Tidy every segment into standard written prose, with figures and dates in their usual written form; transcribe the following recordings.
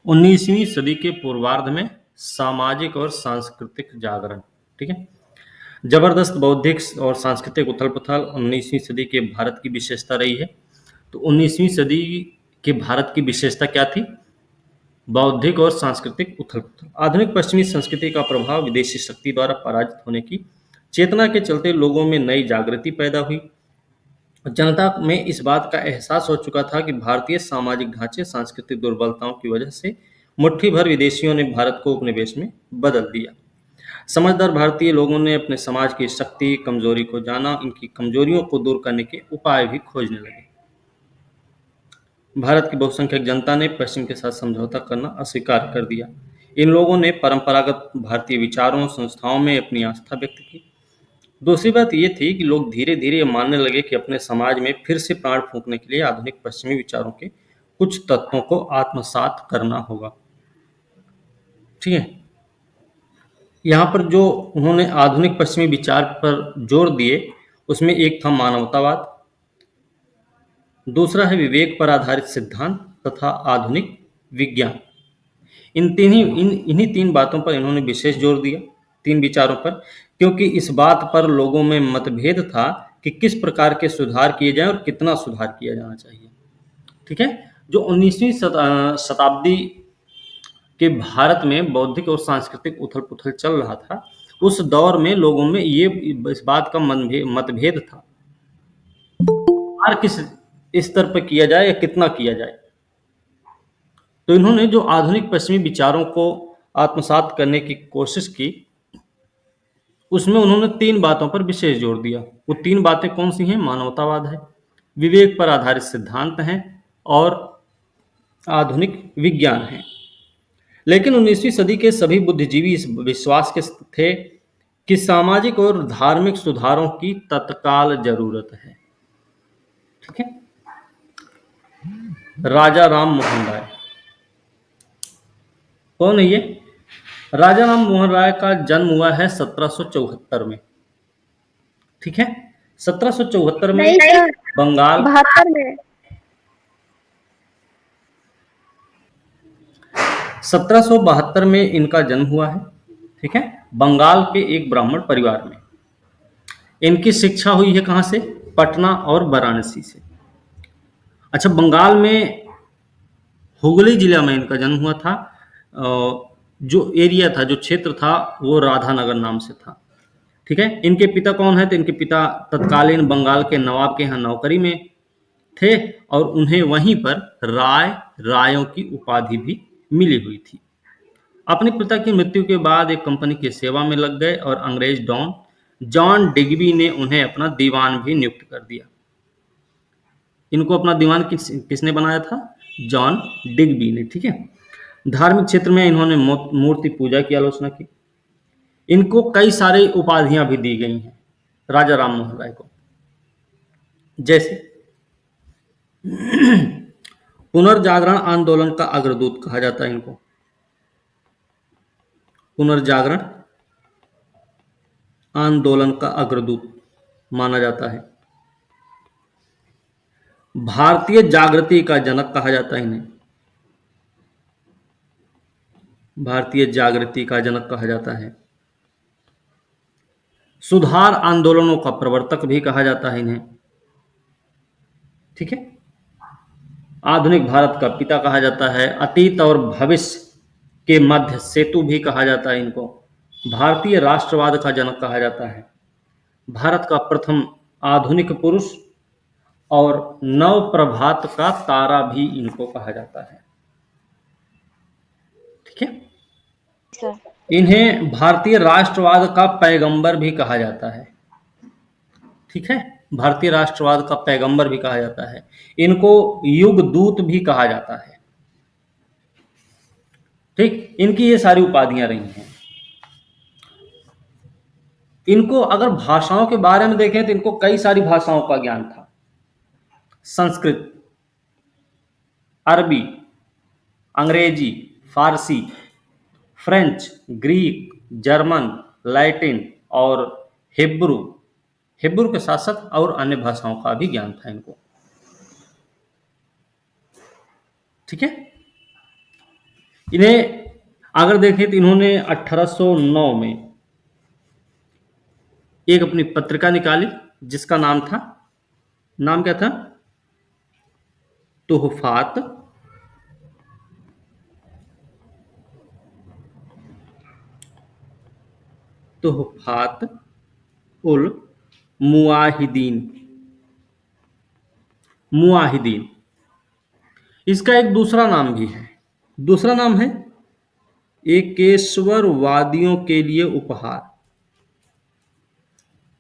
19वीं सदी के पूर्वार्ध में सामाजिक और सांस्कृतिक जागरण। ठीक है। जबरदस्त बौद्धिक और सांस्कृतिक उथल-पुथल 19वीं सदी के भारत की विशेषता रही है। तो 19वीं सदी के भारत की विशेषता क्या थी? बौद्धिक और सांस्कृतिक उथल-पुथल। आधुनिक पश्चिमी संस्कृति का प्रभाव विदेशी शक्ति द्वारा पराजित होने की चेतना के चलते लोगों में नई जागृति पैदा हुई। जनता में इस बात का एहसास हो चुका था कि भारतीय सामाजिक ढांचे सांस्कृतिक दुर्बलताओं की वजह से मुट्ठी भर विदेशियों ने भारत को उपनिवेश में बदल दिया। समझदार भारतीय लोगों ने अपने समाज की शक्ति, कमजोरी को जाना, इनकी कमजोरियों को दूर करने के उपाय भी खोजने लगे। भारत की बहुसंख्यक जनता ने पश्चिम के साथ समझौता करना अस्वीकार कर दिया। इन लोगों ने परंपरागत भारतीय विचारों, संस्थाओं में अपनी आस्था व्यक्त की। दूसरी बात ये थी कि लोग धीरे धीरे ये मानने लगे कि अपने समाज में फिर से प्राण फूंकने के लिए आधुनिक पश्चिमी विचारों के कुछ तत्वों को आत्मसात करना होगा। ठीक है। यहाँ पर जो उन्होंने आधुनिक पश्चिमी विचार पर जोर दिए, उसमें एक था मानवतावाद, दूसरा है विवेक पर आधारित सिद्धांत तथा आधुनिक विज्ञान। इन्हीं तीन बातों पर इन्होंने विशेष जोर दिया, तीन विचारों पर, क्योंकि इस बात पर लोगों में मतभेद था कि किस प्रकार के सुधार किए जाएं और कितना सुधार किया जाना चाहिए। ठीक है। जो 19वीं शताब्दी के भारत में बौद्धिक और सांस्कृतिक उथल-पुथल चल रहा था, उस दौर में लोगों में ये इस बात का मतभेद था, सुधार किस स्तर पर किया जाए या कितना किया जाए। तो इन्होंने जो आधुनिक पश्चिमी विचारों को आत्मसात करने की कोशिश की, उसमें उन्होंने तीन बातों पर विशेष जोर दिया। वो तीन बातें कौन सी हैं? मानवतावाद है, विवेक पर आधारित सिद्धांत हैं और आधुनिक विज्ञान है। लेकिन 19वीं सदी के सभी बुद्धिजीवी इस विश्वास के थे कि सामाजिक और धार्मिक सुधारों की तत्काल जरूरत है। ठीक है। राजा राम मोहन राय कौन है ये? राजा राम मोहन राय का जन्म हुआ है 1774 में। ठीक है। 1774 में नहीं सर, बंगाल 72 में। 1772 में इनका जन्म हुआ है। ठीक है। बंगाल के एक ब्राह्मण परिवार में। इनकी शिक्षा हुई है कहाँ से? पटना और वाराणसी से। अच्छा, बंगाल में हुगली जिला में इनका जन्म हुआ था। जो एरिया था, जो क्षेत्र था, वो राधानगर नाम से था। ठीक है। इनके पिता कौन है? तो इनके पिता तत्कालीन बंगाल के नवाब के यहाँ नौकरी में थे और उन्हें वहीं पर रायों की उपाधि भी मिली हुई थी। अपने पिता की मृत्यु के बाद एक कंपनी की सेवा में लग गए और अंग्रेज डॉन जॉन डिग्बी ने उन्हें अपना दीवान भी नियुक्त कर दिया। इनको अपना दीवान किसने बनाया था? जॉन डिग्बी ने। ठीक है। धार्मिक क्षेत्र में इन्होंने मूर्ति पूजा की आलोचना की। इनको कई सारी उपाधियां भी दी गई हैं राजा राम मोहन राय को, जैसे पुनर्जागरण आंदोलन का अग्रदूत कहा जाता है इनको। पुनर्जागरण आंदोलन का अग्रदूत माना जाता है। भारतीय जागृति का जनक कहा जाता है इन्हें। भारतीय जागृति का जनक कहा जाता है। सुधार आंदोलनों का प्रवर्तक भी कहा जाता है इन्हें। ठीक है। आधुनिक भारत का पिता कहा जाता है। अतीत और भविष्य के मध्य सेतु भी कहा जाता है इनको। भारतीय राष्ट्रवाद का जनक कहा जाता है। भारत का प्रथम आधुनिक पुरुष और नव प्रभात का तारा भी इनको कहा जाता है। ठीक है। सर, इन्हें भारतीय राष्ट्रवाद का पैगंबर भी कहा जाता है। ठीक है। भारतीय राष्ट्रवाद का पैगंबर भी कहा जाता है। इनको युग दूत भी कहा जाता है। ठीक। इनकी ये सारी उपाधियां रही हैं। इनको अगर भाषाओं के बारे में देखें तो इनको कई सारी भाषाओं का ज्ञान था। संस्कृत, अरबी, अंग्रेजी, फारसी, फ्रेंच, ग्रीक, जर्मन, लैटिन और हिब्रू हिब्रू के साथ साथ और अन्य भाषाओं का भी ज्ञान था इनको। ठीक है। इन्हें अगर देखें तो इन्होंने 1809 में एक अपनी पत्रिका निकाली जिसका नाम क्या था? तुहफात तुहफात उल मुआहिदीन। मुआहिदीन इसका एक दूसरा नाम भी है। दूसरा नाम है एकेश्वरवादियों के लिए उपहार।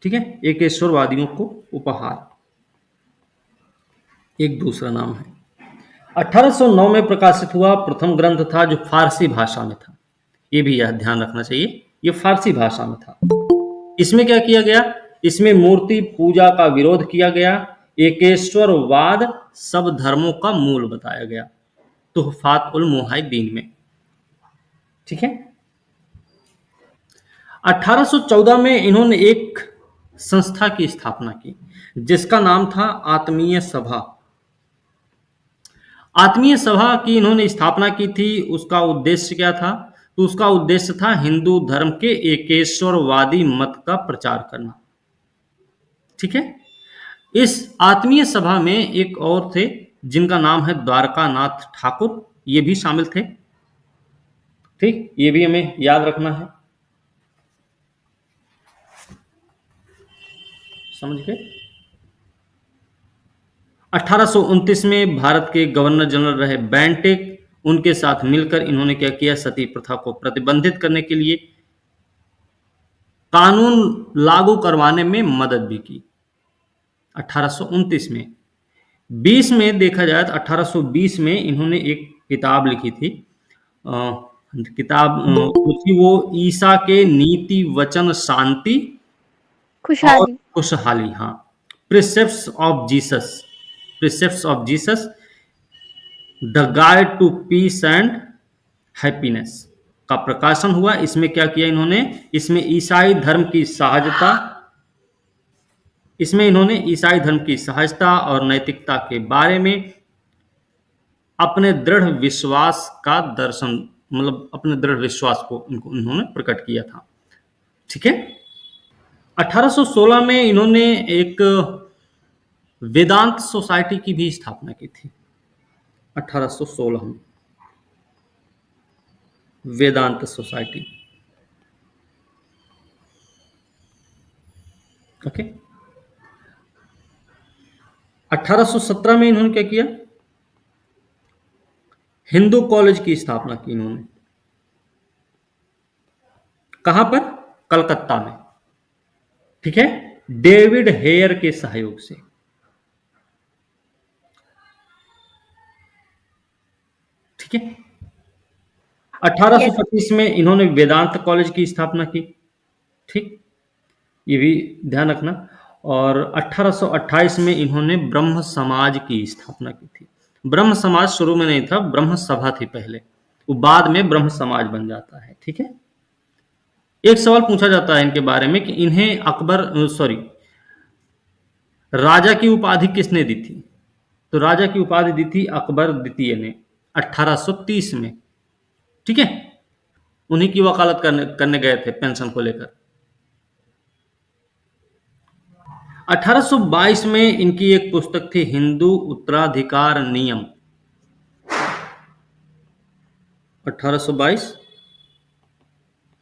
ठीक है, एकेश्वरवादियों को उपहार एक दूसरा नाम है। 1809 में प्रकाशित हुआ प्रथम ग्रंथ था जो फारसी भाषा में था। ये भी यह ध्यान रखना चाहिए, ये फारसी भाषा में था। इसमें क्या किया गया? इसमें मूर्ति पूजा का विरोध किया गया, एकेश्वरवाद सब धर्मों का मूल बताया गया, तुहफात उल मुआहिदीन में। ठीक है। 1814 में इन्होंने एक संस्था की स्थापना की जिसका नाम था आत्मीय सभा। आत्मीय सभा की इन्होंने स्थापना की थी। उसका उद्देश्य क्या था? तो उसका उद्देश्य था हिंदू धर्म के एकेश्वरवादी मत का प्रचार करना। ठीक है। इस आत्मीय सभा में एक और थे जिनका नाम है द्वारकानाथ ठाकुर, ये भी शामिल थे। ठीक, ये भी हमें याद रखना है। समझ गए? 1829 में भारत के गवर्नर जनरल रहे बेंटिक, उनके साथ मिलकर इन्होंने क्या किया? सती प्रथा को प्रतिबंधित करने के लिए कानून लागू करवाने में मदद भी की। 1829 में 20 में देखा जाए तो 1820 में इन्होंने एक किताब लिखी थी। किताब थी वो ईसा के नीति वचन शांति और खुशहाली। खुशहाली। हाँ, precepts of Jesus, precepts of Jesus, the guide to peace and happiness का प्रकाशन हुआ। इसमें क्या किया इन्होंने? इसमें ईसाई धर्म की सहजता, इसमें इन्होंने ईसाई धर्म की सहजता और नैतिकता के बारे में अपने दृढ़ विश्वास का दर्शन, मतलब अपने दृढ़ विश्वास को इन्होंने प्रकट किया था। ठीक है। 1816 में इन्होंने एक वेदांत सोसाइटी की भी स्थापना की थी। 1816 में वेदांत सोसाइटी। ओके। 1817 में इन्होंने क्या किया? हिंदू कॉलेज की स्थापना की इन्होंने। कहां पर? कलकत्ता में। ठीक है, डेविड हेयर के सहयोग से। ठीक है। 1825 में इन्होंने वेदांत कॉलेज की स्थापना की। ठीक, ये भी ध्यान रखना। और 1828 में इन्होंने ब्रह्म समाज की स्थापना की थी। ब्रह्म समाज शुरू में नहीं था, ब्रह्म सभा थी पहले, वो बाद में ब्रह्म समाज बन जाता है। ठीक है। एक सवाल पूछा जाता है इनके बारे में कि इन्हें राजा की उपाधि किसने दी थी? तो राजा की उपाधि दी थी अकबर द्वितीय ने 1830 में। ठीक है, उन्हीं की वकालत करने गए थे पेंशन को लेकर। 1822 में इनकी एक पुस्तक थी हिंदू उत्तराधिकार नियम। 1822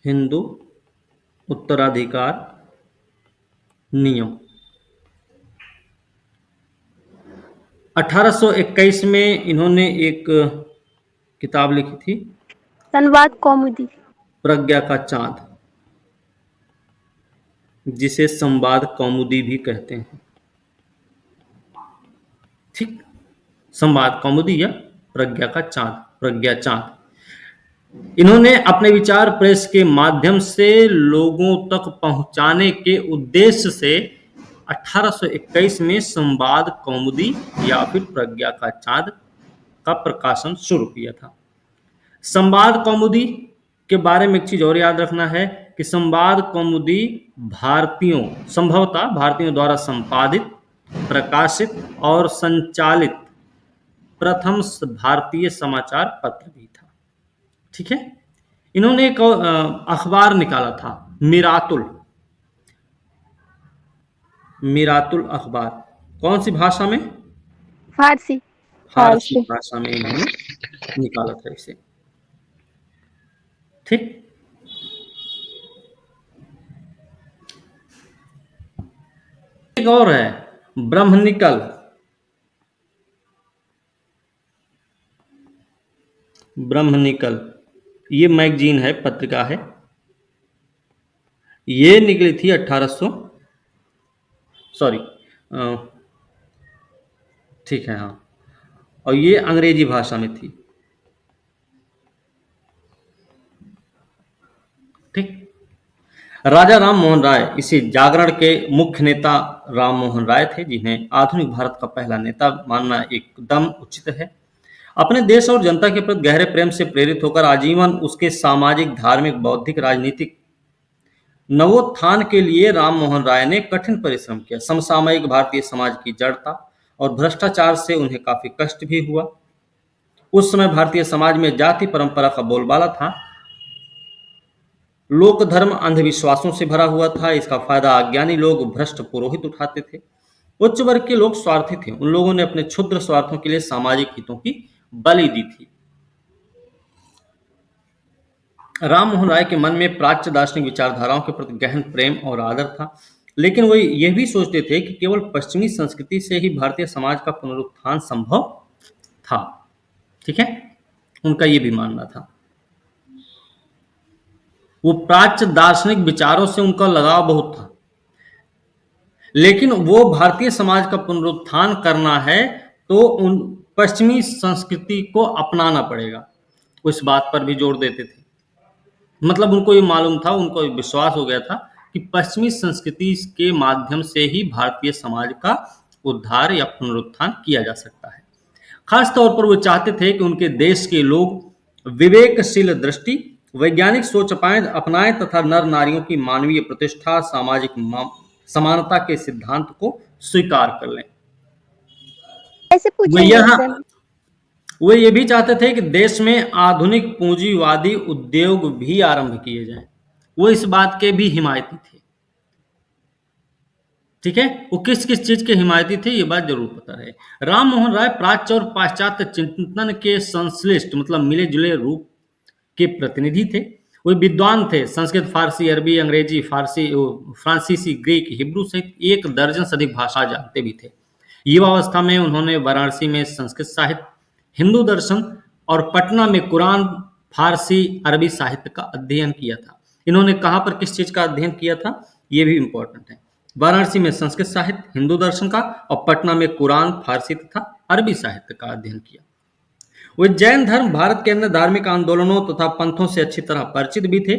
हिंदू उत्तराधिकार नियम। 1821 में इन्होंने एक किताब लिखी थी संवाद कौमुदी। प्रज्ञा का चांद, जिसे संवाद कौमुदी भी कहते हैं। ठीक, संवाद कौमुदी या प्रज्ञा का चांद, प्रज्ञा चांद। इन्होंने अपने विचार प्रेस के माध्यम से लोगों तक पहुंचाने के उद्देश्य से 1821 में संवाद कौमुदी या फिर प्रज्ञा का चांद का प्रकाशन शुरू किया था। संवाद कौमुदी के बारे में एक चीज और याद रखना है कि संवाद कौमुदी संभवतः भारतीयों द्वारा संपादित, प्रकाशित और संचालित प्रथम भारतीय समाचार पत्र भी था। ठीक है। इन्होंने एक अखबार निकाला था, मिरातुल, मिरातुल अखबार। कौन सी भाषा में? फारसी। फारसी फारसी। भाषा में इन्होंने निकाला था इसे। ठीक। एक और है, ब्रह्मनिकल। ब्रह्मनिकल, ये मैगजीन है, पत्रिका है। ये निकली थी 1800, सॉरी, ठीक है, हाँ, और ये अंग्रेजी भाषा में थी। ठीक। राजा राम मोहन राय, इसी जागरण के मुख्य नेता राम मोहन राय थे, जिन्हें आधुनिक भारत का पहला नेता मानना एकदम उचित है। अपने देश और जनता के प्रति गहरे प्रेम से प्रेरित होकर आजीवन उसके सामाजिक, धार्मिक, बौद्धिक, राजनीतिक नवोत्थान के लिए राम मोहन राय ने कठिन परिश्रम किया। समसामयिक भारतीय समाज की जड़ता और भ्रष्टाचार से उन्हें काफी कष्ट भी हुआ। उस समय भारतीय समाज में जाति परंपरा का बोलबाला था। लोक धर्म अंधविश्वासों से भरा हुआ था। इसका फायदा अज्ञानी लोग, भ्रष्ट पुरोहित उठाते थे। उच्च वर्ग के लोग स्वार्थी थे। उन लोगों ने अपने क्षुद्र स्वार्थों के लिए सामाजिक हितों की बलि दी थी। राम मोहन राय के मन में प्राच्य दार्शनिक विचारधाराओं के प्रति गहन प्रेम और आदर था, लेकिन वे यह भी सोचते थे कि केवल पश्चिमी संस्कृति से ही भारतीय समाज का पुनरुत्थान संभव था। ठीक है, उनका यह भी मानना था। वो प्राच्य दार्शनिक विचारों से उनका लगाव बहुत था, लेकिन वो भारतीय समाज का पुनरुत्थान करना है तो उन पश्चिमी संस्कृति को अपनाना पड़ेगा। वो इस बात पर भी जोर देते थे। मतलब उनको ये मालूम था, उनको विश्वास हो गया था कि पश्चिमी संस्कृति के माध्यम से ही भारतीय समाज का उद्धार या पुनरुत्थान किया जा सकता है। खास तौर पर वो चाहते थे कि उनके देश के लोग विवेकशील दृष्टि, वैज्ञानिक सोच अपनाएं तथा नर नारियों की मानवीय प्रतिष्ठा, सामाजिक समानता के सिद्धांत को स्वीकार कर लें। ऐसे वो पूछेंगे यह सर। वो ये भी चाहते थे कि देश में आधुनिक पूंजीवादी उद्योग भी आरंभ किए जाएं। वो इस बात के भी हिमायती थे। ठीक है, वो किस किस चीज के हिमायती थे ये बात जरूर पता रहे। राम मोहन राय प्राच्य और पाश्चात्य चिंतन के संश्लिष्ट, मतलब मिले जुले रूप के प्रतिनिधि थे। वे विद्वान थे। संस्कृत, फारसी, अरबी, अंग्रेजी, फारसी, फ्रांसीसी, ग्रीक, हिब्रू सहित 1 दर्जन से अधिक भाषा जानते भी थे। युवावस्था में उन्होंने वाराणसी में संस्कृत साहित्य, हिंदू दर्शन और पटना में कुरान, फारसी, अरबी साहित्य का अध्ययन किया था। इन्होंने कहाँ पर किस चीज का अध्ययन किया था ये भी इंपॉर्टेंट है। वाराणसी में संस्कृत साहित्य, हिंदू दर्शन का, और पटना में कुरान, फारसी तथा अरबी साहित्य का अध्ययन किया। वे जैन धर्म, भारत के अन्य धार्मिक आंदोलनों तथा पंथों से अच्छी तरह परिचित भी थे।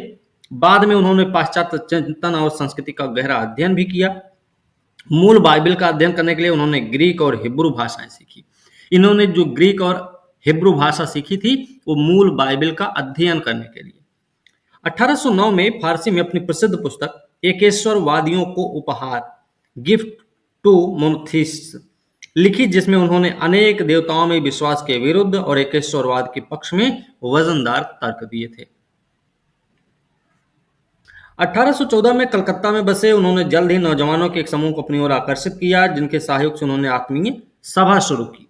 बाद में उन्होंने पाश्चात्य चिंतन और संस्कृति का गहरा अध्ययन भी किया। मूल बाइबल का अध्ययन करने के लिए उन्होंने ग्रीक और हिब्रू भाषाएं सीखी। इन्होंने जो ग्रीक और हिब्रू भाषा सीखी थी वो मूल बाइबल का अध्ययन करने के लिए। 1809 में फारसी में अपनी प्रसिद्ध पुस्तक एकेश्वरवादियों को उपहार, गिफ्ट टू मोनोथीइस्ट्स लिखी, जिसमें उन्होंने अनेक देवताओं में विश्वास के विरुद्ध और एकेश्वरवाद के पक्ष में वजनदार तर्क दिए थे। 1814 में कलकत्ता में बसे उन्होंने जल्द ही नौजवानों के एक समूह को अपनी ओर आकर्षित किया, जिनके सहयोग से उन्होंने आत्मीय सभा शुरू की।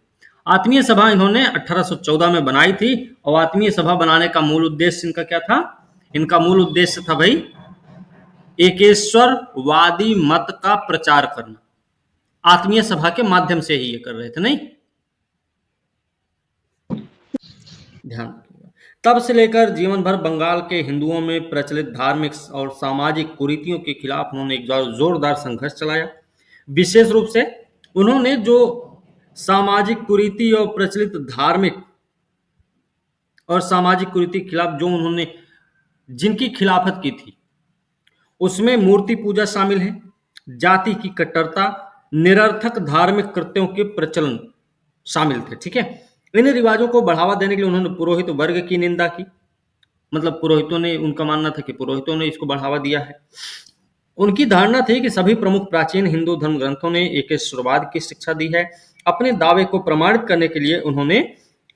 आत्मीय सभा इन्होंने 1814 में बनाई थी, और आत्मीय सभा बनाने का मूल उद्देश्य इनका क्या था? इनका मूल उद्देश्य था भाई एकेश्वरवादी मत का प्रचार करना। आत्मीय सभा के माध्यम से ही ये कर रहे थे, नहीं? ध्यान रखिएगा। तब से लेकर जीवन भर बंगाल के हिंदुओं में प्रचलित धार्मिक और सामाजिक कुरीतियों के खिलाफ उन्होंने एक जोरदार संघर्ष चलाया। विशेष रूप से उन्होंने जो सामाजिक कुरीति और प्रचलित धार्मिक और सामाजिक कुरीति के खिलाफ जो उन्होंने जिनकी खिलाफत की थी, उसमें मूर्ति पूजा शामिल है, जाति की कट्टरता, निरर्थक धार्मिक कृत्यों के प्रचलन शामिल थे। ठीक है, इन रिवाजों को बढ़ावा देने के लिए उन्होंने पुरोहित वर्ग की निंदा की। मतलब पुरोहितों ने, उनका मानना था कि पुरोहितों ने इसको बढ़ावा दिया है। उनकी धारणा थी कि सभी प्रमुख प्राचीन हिंदू धर्म ग्रंथों ने एकेश्वरवाद की शिक्षा दी है। अपने दावे को प्रमाणित करने के लिए उन्होंने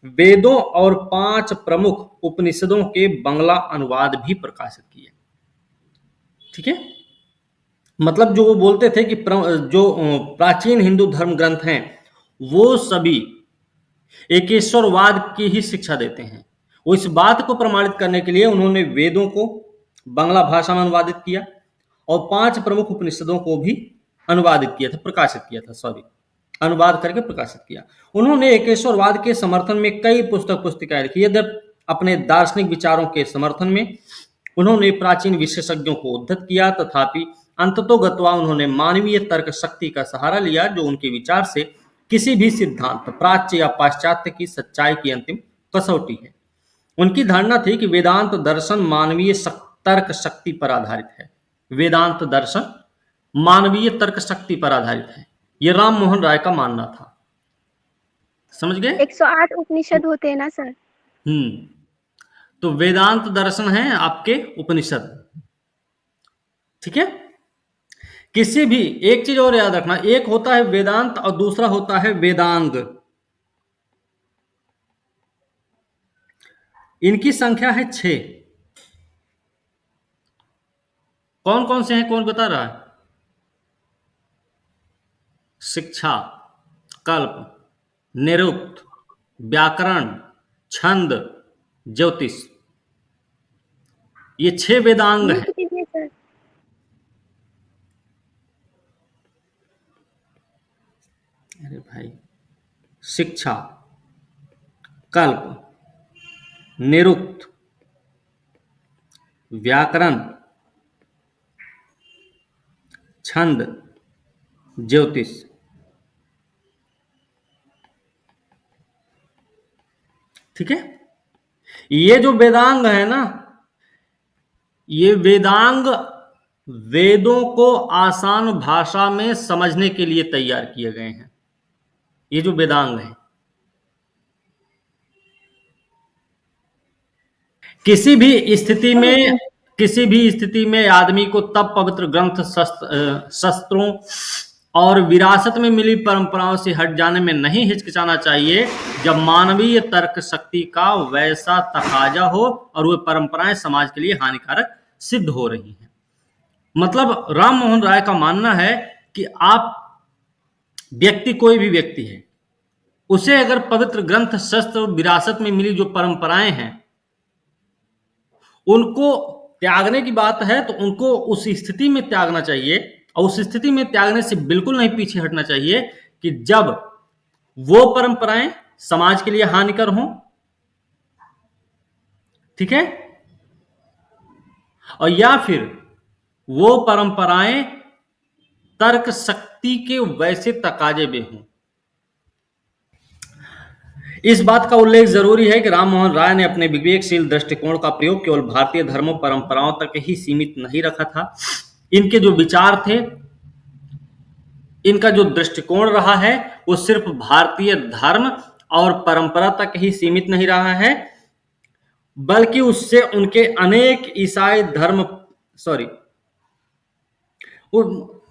वेदों और 5 प्रमुख उपनिषदों के बांग्ला अनुवाद भी प्रकाशित किए। ठीक है, मतलब जो वो बोलते थे कि जो प्राचीन हिंदू धर्म ग्रंथ हैं वो सभी एकेश्वरवाद की ही शिक्षा देते हैं। वो इस बात को प्रमाणित करने के लिए उन्होंने वेदों को बांग्ला भाषा में अनुवादित किया और 5 प्रमुख उपनिषदों को भी अनुवादित किया था, प्रकाशित किया था, सॉरी, अनुवाद करके प्रकाशित किया। उन्होंने एकेश्वरवाद के समर्थन में कई पुस्तिकाएं लिखी। यद्यपि अपने दार्शनिक विचारों के समर्थन में उन्होंने प्राचीन विशेषज्ञों को उद्धत किया, तथापि अंततोगत्वा उन्होंने मानवीय तर्क शक्ति का सहारा लिया, जो उनके विचार से किसी भी सिद्धांत, प्राच्य या पाश्चात्य की सच्चाई की अंतिम कसौटी है। उनकी धारणा थी कि वेदांत दर्शन मानवीय तर्क शक्ति पर आधारित है। वेदांत दर्शन मानवीय तर्क शक्ति पर आधारित है, यह राम मोहन राय का मानना था। समझ गए? 108 उपनिषद होते हैं ना सर? तो वेदांत दर्शन है आपके उपनिषद। ठीक है, किसी भी एक चीज और याद रखना, एक होता है वेदांत और दूसरा होता है वेदांग। इनकी संख्या है 6। कौन कौन से हैं, कौन बता रहा है? शिक्षा, कल्प, निरुक्त, व्याकरण, छंद, ज्योतिष, ये 6 वेदांग हैं। सर अरे भाई, शिक्षा, कल्प, निरुक्त, व्याकरण, छंद, ज्योतिष। ठीक है, ये जो वेदांग है ना, ये वेदांग वेदों को आसान भाषा में समझने के लिए तैयार किए गए हैं। ये जो वेदांग है, किसी भी स्थिति में आदमी को तब पवित्र ग्रंथ, शस्त्रों और विरासत में मिली परंपराओं से हट जाने में नहीं हिचकिचाना चाहिए, जब मानवीय तर्क शक्ति का वैसा तकाजा हो और वे परंपराएं समाज के लिए हानिकारक सिद्ध हो रही हैं। मतलब राम मोहन राय का मानना है कि आप व्यक्ति, कोई भी व्यक्ति है, उसे अगर पवित्र ग्रंथ, शस्त्र, विरासत में मिली जो परंपराएं हैं उनको त्यागने की बात है, तो उनको उस स्थिति में त्यागना चाहिए, और उस स्थिति में त्यागने से बिल्कुल नहीं पीछे हटना चाहिए कि जब वो परंपराएं समाज के लिए हानिकर हों। ठीक है, और या फिर वो परंपराएं तर्क शक्ति के वैसे तकाजे में हों। इस बात का उल्लेख जरूरी है कि राम मोहन राय ने अपने विवेकशील दृष्टिकोण का प्रयोग केवल भारतीय धर्मों परंपराओं तक ही सीमित नहीं रखा था। इनके जो विचार थे, इनका जो दृष्टिकोण रहा है, वो सिर्फ भारतीय धर्म और परंपरा तक ही सीमित नहीं रहा है, बल्कि उससे उनके अनेक ईसाई धर्म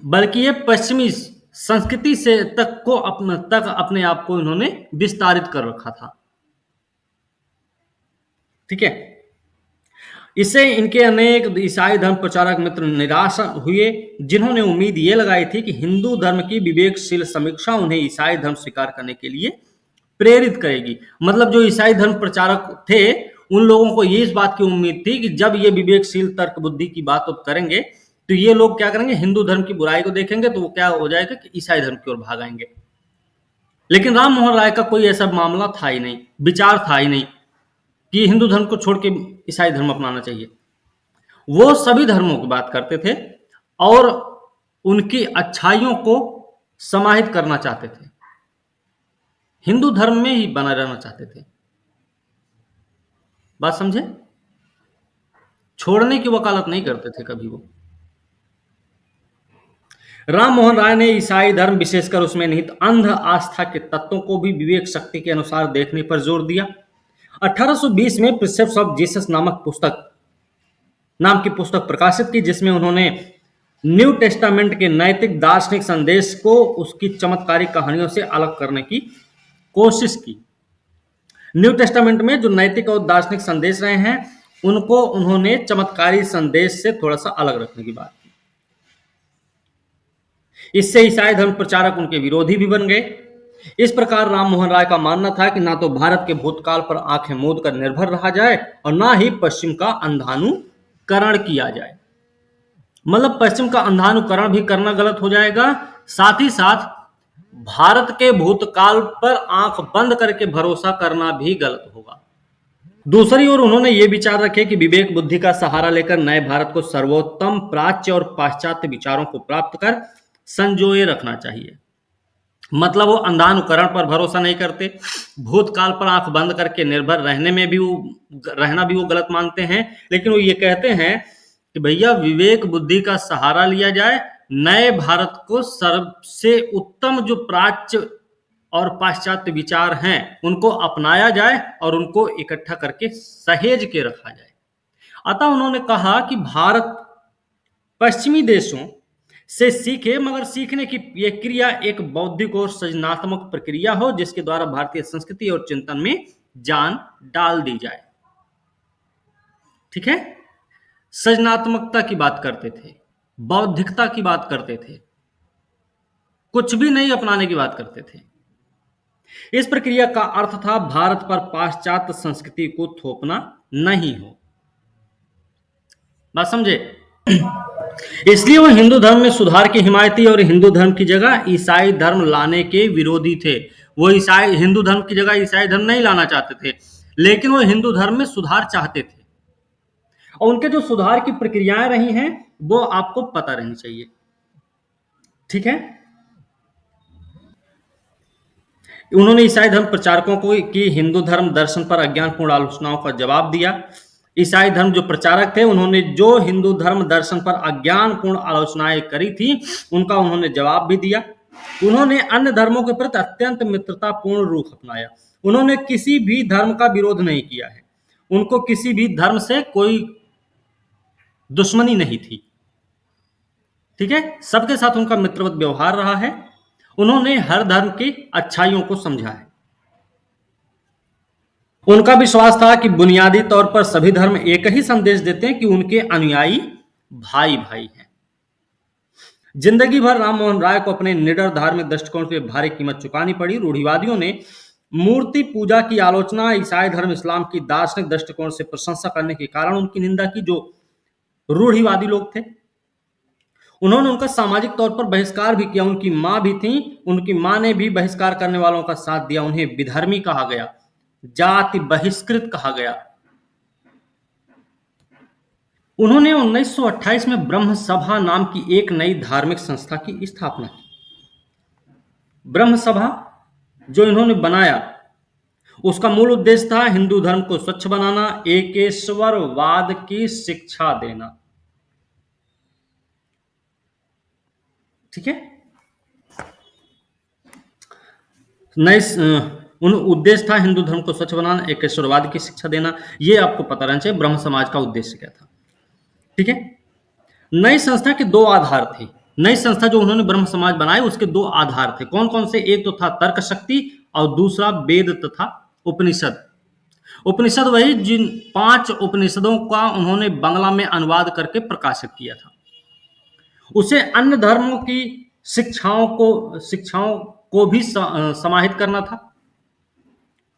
बल्कि ये पश्चिमी संस्कृति से अपने आप को इन्होंने विस्तारित कर रखा था। ठीक है, इससे इनके अनेक ईसाई धर्म प्रचारक मित्र निराश हुए, जिन्होंने उम्मीद ये लगाई थी कि हिंदू धर्म की विवेकशील समीक्षा उन्हें ईसाई धर्म स्वीकार करने के लिए प्रेरित करेगी। मतलब जो ईसाई धर्म प्रचारक थे, उन लोगों को ये इस बात की उम्मीद थी कि जब ये विवेकशील तर्क बुद्धि की बात करेंगे तो ये लोग क्या करेंगे, हिंदू धर्म की बुराई को देखेंगे तो वो क्या हो जाएगा कि ईसाई धर्म की ओर भागेंगे। लेकिन राम मोहन राय का कोई ऐसा मामला था ही नहीं, विचार था ही नहीं कि हिंदू धर्म को छोड़ के ईसाई धर्म अपनाना चाहिए। वो सभी धर्मों की बात करते थे और उनकी अच्छाइयों को समाहित करना चाहते थे, हिंदू धर्म में ही बना रहना चाहते थे। बात समझे? छोड़ने की वकालत नहीं करते थे कभी वो। राम मोहन राय ने ईसाई धर्म, विशेषकर उसमें निहित अंध आस्था के तत्वों को भी विवेक शक्ति के अनुसार देखने पर जोर दिया। 1820 में प्रिसेप्ट्स ऑफ जीसस नाम की पुस्तक प्रकाशित की, जिसमें उन्होंने न्यू टेस्टामेंट के नैतिक दार्शनिक संदेश को उसकी चमत्कारिक कहानियों से अलग करने की कोशिश की। न्यू टेस्टामेंट में जो नैतिक और दार्शनिक संदेश रहे हैं उनको उन्होंने चमत्कारी संदेश से थोड़ा सा अलग रखने की बात की। इससे ईसाई धर्म प्रचारक उनके विरोधी भी बन गए। इस प्रकार राम मोहन राय का मानना था कि ना तो भारत के भूतकाल पर आंखें मूंद कर निर्भर रहा जाए और ना ही पश्चिम का अंधानुकरण किया जाए। मतलब पश्चिम का अंधानुकरण भी करना गलत हो जाएगा, साथ ही साथ भारत के भूतकाल पर आंख बंद करके भरोसा करना भी गलत होगा। दूसरी ओर उन्होंने ये विचार रखे कि विवेक बुद्धि का सहारा लेकर नए भारत को सर्वोत्तम प्राच्य और पाश्चात्य विचारों को प्राप्त कर संजोए रखना चाहिए। मतलब वो अंधानुकरण पर भरोसा नहीं करते, भूतकाल पर आंख बंद करके निर्भर रहना भी वो गलत मानते हैं, लेकिन वो ये कहते हैं कि भैया विवेक बुद्धि का सहारा लिया जाए, नए भारत को सबसे उत्तम जो प्राच्य और पाश्चात्य विचार हैं उनको अपनाया जाए और उनको इकट्ठा करके सहेज के रखा जाए। अतः उन्होंने कहा कि भारत पश्चिमी देशों से सीखे, मगर सीखने की यह क्रिया एक बौद्धिक और सृजनात्मक प्रक्रिया हो जिसके द्वारा भारतीय संस्कृति और चिंतन में जान डाल दी जाए। ठीक है, सृजनात्मकता की बात करते थे, बौद्धिकता की बात करते थे, कुछ भी नहीं अपनाने की बात करते थे। इस प्रक्रिया का अर्थ था भारत पर पाश्चात्य संस्कृति को थोपना नहीं हो। बात समझे? इसलिए वो हिंदू धर्म में सुधार की हिमायती और हिंदू धर्म की जगह ईसाई धर्म लाने के विरोधी थे। वो हिंदू धर्म की जगह ईसाई धर्म नहीं लाना चाहते थे, लेकिन वो हिंदू धर्म में सुधार चाहते थे। और उनके जो सुधार की प्रक्रियाएं रही हैं वो आपको पता रहनी चाहिए। ठीक है, उन्होंने ईसाई धर्म प्रचारकों को की हिंदू धर्म दर्शन पर अज्ञानपूर्ण आलोचनाओं का जवाब दिया। ईसाई धर्म जो प्रचारक थे उन्होंने जो हिंदू धर्म दर्शन पर अज्ञानपूर्ण आलोचनाएं करी थी उनका उन्होंने जवाब भी दिया। उन्होंने अन्य धर्मों के प्रति अत्यंत मित्रतापूर्ण रूख अपनाया। उन्होंने किसी भी धर्म का विरोध नहीं किया है, उनको किसी भी धर्म से कोई दुश्मनी नहीं थी। ठीक है, सबके साथ उनका मित्रवत व्यवहार रहा है। उन्होंने हर धर्म की अच्छाइयों को समझा है। उनका विश्वास था कि बुनियादी तौर पर सभी धर्म एक ही संदेश देते हैं कि उनके अनुयायी भाई भाई हैं। जिंदगी भर राम मोहन राय को अपने निडर धार्मिक दृष्टिकोण की भारी कीमत चुकानी पड़ी। रूढ़िवादियों ने मूर्ति पूजा की आलोचना, ईसाई धर्म इस्लाम की दार्शनिक दृष्टिकोण से प्रशंसा करने के कारण उनकी निंदा की। जो रूढ़िवादी लोग थे उन्होंने उनका सामाजिक तौर पर बहिष्कार भी किया। उनकी मां भी थी, उनकी मां ने भी बहिष्कार करने वालों का साथ दिया। उन्हें विधर्मी कहा गया, जाति बहिष्कृत कहा गया। उन्होंने 1928 में ब्रह्म सभा नाम की एक नई धार्मिक संस्था की स्थापना की। ब्रह्म सभा जो इन्होंने बनाया उसका मूल उद्देश्य था हिंदू धर्म को स्वच्छ बनाना, एकेश्वरवाद की शिक्षा देना। ठीक है, उद्देश्य था हिंदू धर्म को स्वच्छ बनाना, एकेश्वरवाद की शिक्षा देना। यह आपको पता रहना चाहिए ब्रह्म समाज का उद्देश्य क्या था। ठीक है, नई संस्था के दो आधार थे। नई संस्था जो उन्होंने ब्रह्म समाज बनाई उसके दो आधार थे। कौन कौन से? एक तो था तर्क शक्ति और दूसरा वेद तथा उपनिषद। उपनिषद वही जिन 5 उपनिषदों का उन्होंने बांग्ला में अनुवाद करके प्रकाशित किया था। उसे अन्य धर्मों की शिक्षाओं को भी समाहित करना था।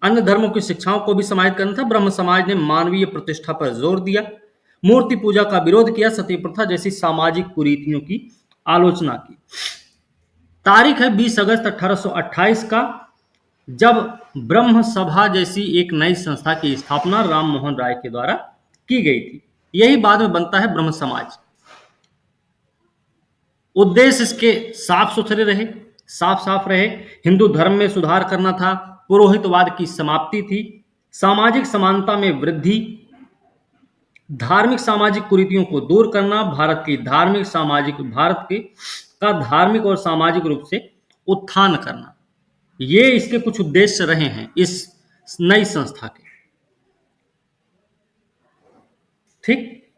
अन्य धर्मों की शिक्षाओं को भी समाहित करना था। ब्रह्म समाज ने मानवीय प्रतिष्ठा पर जोर दिया, मूर्ति पूजा का विरोध किया, सती प्रथा जैसी सामाजिक कुरीतियों की आलोचना की। तारीख है 20 अगस्त 1828 का, जब ब्रह्म सभा जैसी एक नई संस्था की स्थापना राम मोहन राय के द्वारा की गई थी। यही बाद में बनता है ब्रह्म समाज। उद्देश्य इसके साफ सुथरे रहे, साफ रहे। हिंदू धर्म में सुधार करना था, पुरोहितवाद की समाप्ति थी, सामाजिक समानता में वृद्धि, धार्मिक सामाजिक कुरीतियों को दूर करना, भारत का धार्मिक और सामाजिक रूप से उत्थान करना। ये इसके कुछ उद्देश्य रहे हैं इस नई संस्था के। ठीक,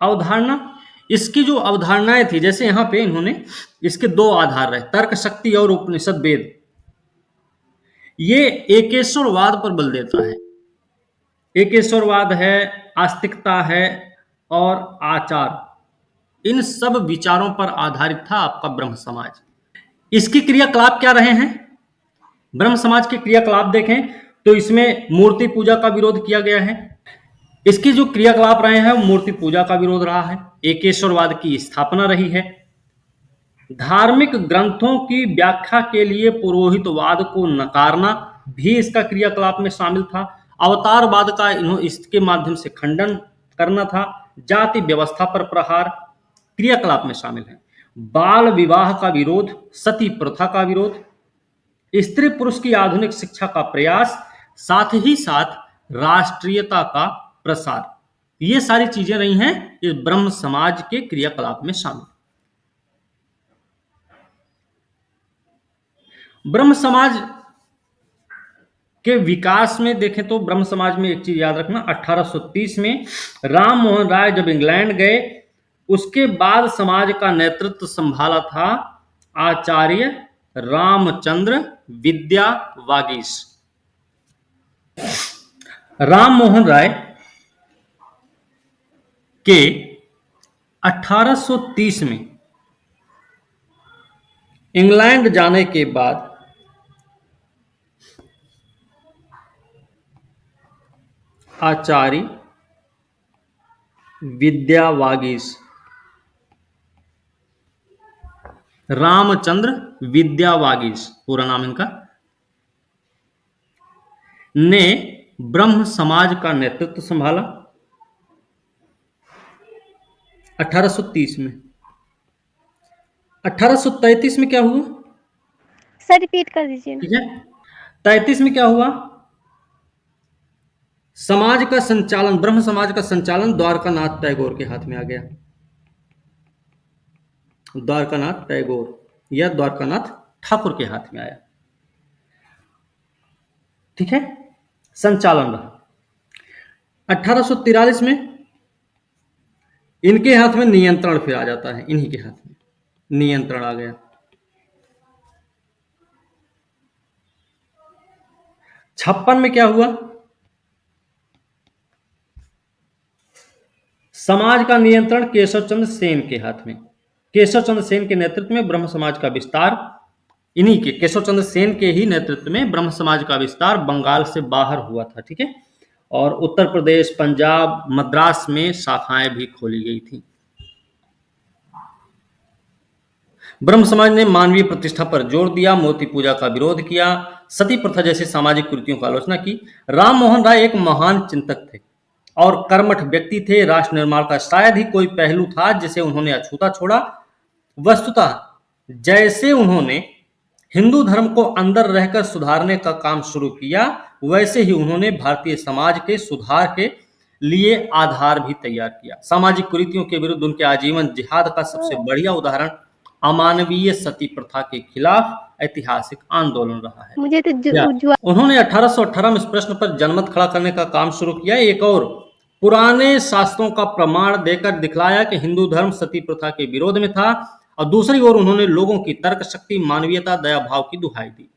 अवधारणा, इसकी जो अवधारणाएं थी, जैसे यहां पे इन्होंने इसके दो आधार रहे, तर्क शक्ति और उपनिषद वेद। ये एकेश्वरवाद पर बल देता है। एकेश्वरवाद है, आस्तिकता है और आचार, इन सब विचारों पर आधारित था आपका ब्रह्म समाज। इसके क्रियाकलाप क्या रहे हैं? ब्रह्म समाज के क्रियाकलाप देखें तो इसमें मूर्ति पूजा का विरोध किया गया है। इसके जो क्रियाकलाप रहे हैं वो मूर्ति पूजा का विरोध रहा है, एकेश्वरवाद की स्थापना रही है, धार्मिक ग्रंथों की व्याख्या के लिए पुरोहितवाद को नकारना भी इसका क्रियाकलाप में शामिल था, अवतारवाद का इसके माध्यम से खंडन करना था, जाति व्यवस्था पर प्रहार क्रियाकलाप में शामिल है, बाल विवाह का विरोध, सती प्रथा का विरोध, स्त्री पुरुष की आधुनिक शिक्षा का प्रयास, साथ ही साथ राष्ट्रीयता का प्रसार, ये सारी चीजें रही हैं इस ब्रह्म समाज के क्रियाकलाप में शामिल। ब्रह्म समाज के विकास में देखें तो ब्रह्म समाज में एक चीज याद रखना, 1830 में राम मोहन राय जब इंग्लैंड गए, उसके बाद समाज का नेतृत्व संभाला था आचार्य रामचंद्र विद्या वागीश। राम मोहन राय के 1830 में इंग्लैंड जाने के बाद आचार्य विद्या वागीश, रामचंद्र विद्या वागीश पूरा नाम इनका, ने ब्रह्म समाज का नेतृत्व संभाला 1830 में। 1833 में क्या हुआ सर, रिपीट कर दीजिए ना। ठीक है, 33 में क्या हुआ, समाज का संचालन, ब्रह्म समाज का संचालन द्वारकानाथ टैगोर के हाथ में आ गया। द्वारकानाथ टैगोर या द्वारकानाथ ठाकुर के हाथ में आया। ठीक है, संचालन रहा। 1843 में इनके हाथ में नियंत्रण फिर आ जाता है, इन्हीं के हाथ में नियंत्रण आ गया। 56 में क्या हुआ, समाज का नियंत्रण केशव चंद्र सेन के हाथ में। केशव चंद्र सेन के नेतृत्व में ब्रह्म समाज का विस्तार, इन्हीं के केशव चंद्र सेन के ही नेतृत्व में ब्रह्म समाज का विस्तार बंगाल से बाहर हुआ था। ठीक है, और उत्तर प्रदेश, पंजाब, मद्रास में शाखाएं भी खोली गई थी। ब्रह्म समाज ने मानवीय प्रतिष्ठा पर जोर दिया, मूर्ति पूजा का विरोध किया, सती प्रथा जैसी सामाजिक कुरीतियों की आलोचना की। राम मोहन राय एक महान चिंतक थे और कर्मठ व्यक्ति थे। राष्ट्र निर्माण का शायद ही कोई पहलू था जिसे उन्होंने अछूता छोड़ा। वस्तुतः जैसे उन्होंने हिंदू धर्म को अंदर रहकर सुधारने का काम शुरू किया, वैसे ही उन्होंने भारतीय समाज के सुधार के लिए आधार भी तैयार किया। सामाजिक कुरीतियों के विरुद्ध उनके आजीवन जिहाद का सबसे बढ़िया उदाहरण अमानवीय सती प्रथा के खिलाफ ऐतिहासिक आंदोलन रहा है। मुझे तो उन्होंने 1818 में इस प्रश्न पर जनमत खड़ा करने का काम शुरू किया। एक और पुराने शास्त्रों का प्रमाण देकर दिखलाया कि हिंदू धर्म सती प्रथा के विरोध में था, और दूसरी ओर उन्होंने लोगों की तर्क शक्ति, मानवीयता, दया भाव की दुहाई दी।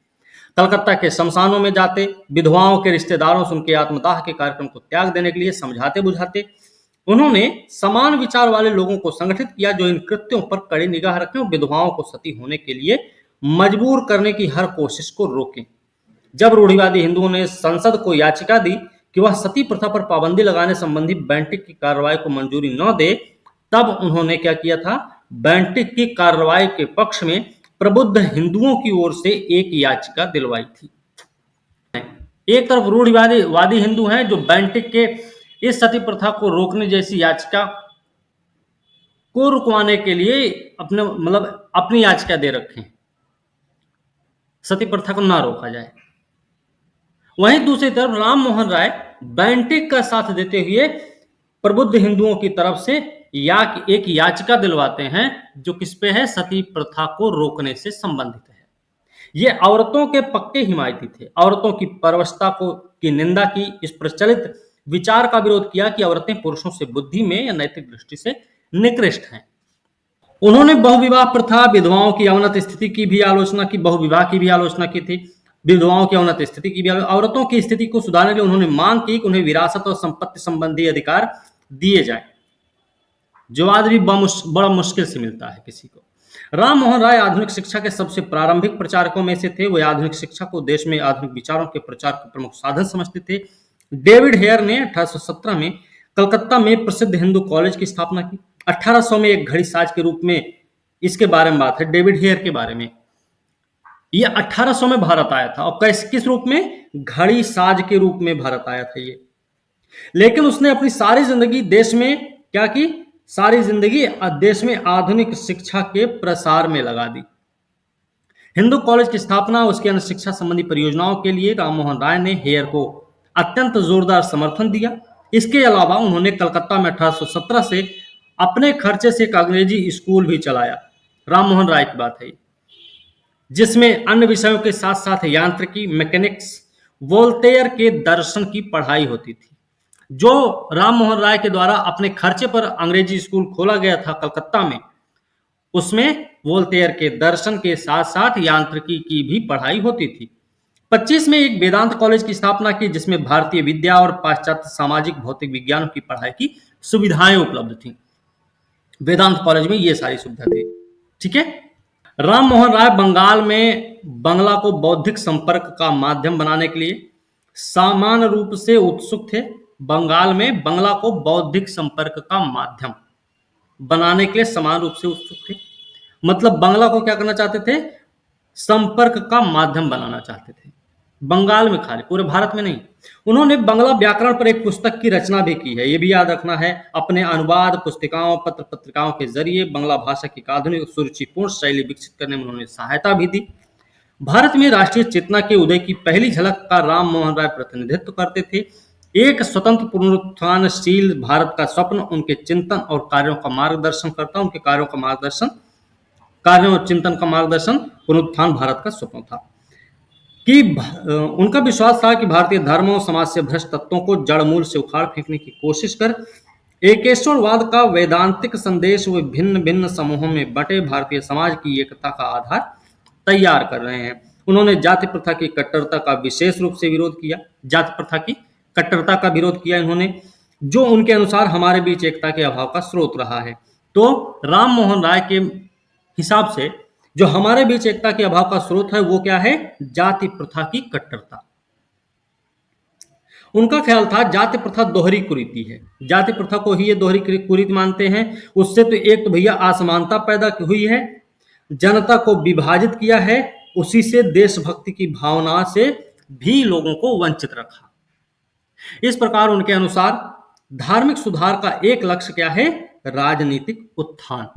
कलकत्ता के शमशानों में जाते, विधवाओं के रिश्तेदारों से उनके आत्मदाह के कार्यक्रम को त्याग देने के लिए समझाते बुझाते। उन्होंने समान विचार वाले लोगों को संगठित किया जो इन कृत्यों पर कड़ी निगाह रखें और विधवाओं को सती होने के लिए मजबूर करने की हर कोशिश को रोकें। जब रूढ़िवादी हिंदुओं ने संसद को याचिका दी कि वह सती प्रथा पर पाबंदी लगाने संबंधी बेंटिक की कार्रवाई को मंजूरी न दे, तब उन्होंने क्या किया था, बेंटिक की कार्रवाई के पक्ष में प्रबुद्ध हिंदुओं की ओर से एक याचिका दिलवाई थी। एक तरफ रूढ़िवादी हिंदू हैं जो बेंटिक के इस सती प्रथा को रोकने जैसी याचिका को रुकवाने के लिए अपनी याचिका दे रखे हैं, सती प्रथा को ना रोका जाए। वहीं दूसरी तरफ राम मोहन राय बेंटिक का साथ देते हुए प्रबुद्ध हिंदुओं की तरफ से एक याचिका दिलवाते हैं जो किस पे है, सती प्रथा को रोकने से संबंधित है। ये औरतों के पक्के हिमायती थे, औरतों की परवशता की निंदा की, इस प्रचलित विचार का विरोध किया कि औरतें पुरुषों से बुद्धि में या नैतिक दृष्टि से निकृष्ट हैं। उन्होंने बहुविवाह प्रथा, विधवाओं की अवनत स्थिति की भी आलोचना की, बहुविवाह की भी आलोचना की थी। विधवाओं की अवनत स्थिति की भी, औरतों की स्थिति को सुधारने के लिए उन्होंने मांग की कि उन्हें विरासत और संपत्ति संबंधी अधिकार दिए जाएं, जो आज भी बड़ा मुश्किल से मिलता है किसी को। राम मोहन राय आधुनिक शिक्षा के सबसे प्रारंभिक प्रचारकों में से थे। वे आधुनिक शिक्षा को देश में आधुनिक विचारों के प्रचार का प्रमुख साधन समझते थे। डेविड हेयर ने 1817 में कलकत्ता में प्रसिद्ध हिंदू कॉलेज की स्थापना की। 1800 में एक घड़ी साज के रूप में, इसके बारे में बात है डेविड हेयर के बारे में, ये 1800 में भारत आया था और किस रूप में, घड़ी साज के रूप में भारत आया था ये। लेकिन उसने अपनी सारी जिंदगी देश में क्या की, सारी जिंदगी देश में आधुनिक शिक्षा के प्रसार में लगा दी। हिंदू कॉलेज की स्थापना, उसके अन्य शिक्षा संबंधी परियोजनाओं के लिए राममोहन राय ने हेयर को अत्यंत जोरदार समर्थन दिया। इसके अलावा उन्होंने कलकत्ता में 1817 से अपने खर्चे से एक अंग्रेजी स्कूल भी चलाया। राममोहन राय की बात है, जिसमें अन्य विषयों के साथ साथ यांत्रिकी, मैकेनिक्स, वोल्टेयर के दर्शन की पढ़ाई होती थी। जो राममोहन राय के द्वारा अपने खर्चे पर अंग्रेजी स्कूल खोला गया था कलकत्ता में, उसमें वोल्टेयर के दर्शन के साथ साथ यांत्रिकी की भी पढ़ाई होती थी। 25 में एक वेदांत कॉलेज की स्थापना की, जिसमें भारतीय विद्या और पाश्चात्य सामाजिक भौतिक विज्ञानों की पढ़ाई की सुविधाएं उपलब्ध थी। वेदांत कॉलेज में ये सारी सुविधा थी। ठीक है। राम मोहन राय बंगाल में बंगला को बौद्धिक संपर्क का माध्यम बनाने के लिए समान रूप से उत्सुक थे। बंगाल में बंगला को बौद्धिक संपर्क का माध्यम बनाने के लिए समान रूप से उत्सुक थे। मतलब बंगला को क्या करना चाहते थे, संपर्क का माध्यम बनाना चाहते थे। बंगाल में खाली, पूरे भारत में नहीं। उन्होंने बंगला व्याकरण पर एक पुस्तक की रचना भी की है, यह भी याद रखना है। अपने अनुवाद, पुस्तिकाओं, पत्र पत्रिकाओं के जरिए बंगला भाषा की आधुनिक सुरुचिपूर्ण शैली विकसित करने में उन्होंने सहायता भी दी। भारत में राष्ट्रीय चेतना के उदय की पहली झलक का राम मोहन राय प्रतिनिधित्व करते थे। एक स्वतंत्र पुनरुत्थानशील भारत का स्वप्न उनके चिंतन और कार्यों का मार्गदर्शन करता, उनके कार्यों और चिंतन का मार्गदर्शन पुनरुत्थान भारत का स्वप्न था। कि उनका विश्वास था कि भारतीय धर्म और समाज से भ्रष्ट तत्वों को जड़ मूल से उखाड़ फेंकने की कोशिश कर एकेश्वरवाद का वैदांतिक संदेश वे भिन्न भिन्न समूहों में बटे भारतीय समाज की एकता का आधार तैयार कर रहे हैं। उन्होंने जाति प्रथा की कट्टरता का विशेष रूप से विरोध किया। जाति प्रथा की कट्टरता का विरोध किया इन्होंने, जो उनके अनुसार हमारे बीच एकता के अभाव का स्रोत रहा है। तो राम मोहन राय के हिसाब से जो हमारे बीच एकता के अभाव का स्रोत है वो क्या है, जाति प्रथा की कट्टरता। उनका ख्याल था जाति प्रथा दोहरी कुरीति है, जाति प्रथा को ही ये दोहरी कुरीति मानते हैं। उससे तो एक तो भैया असमानता पैदा हुई है, जनता को विभाजित किया है, उसी से देशभक्ति की भावना से भी लोगों को वंचित रखा। इस प्रकार उनके अनुसार धार्मिक सुधार का एक लक्ष्य क्या है, राजनीतिक उत्थान।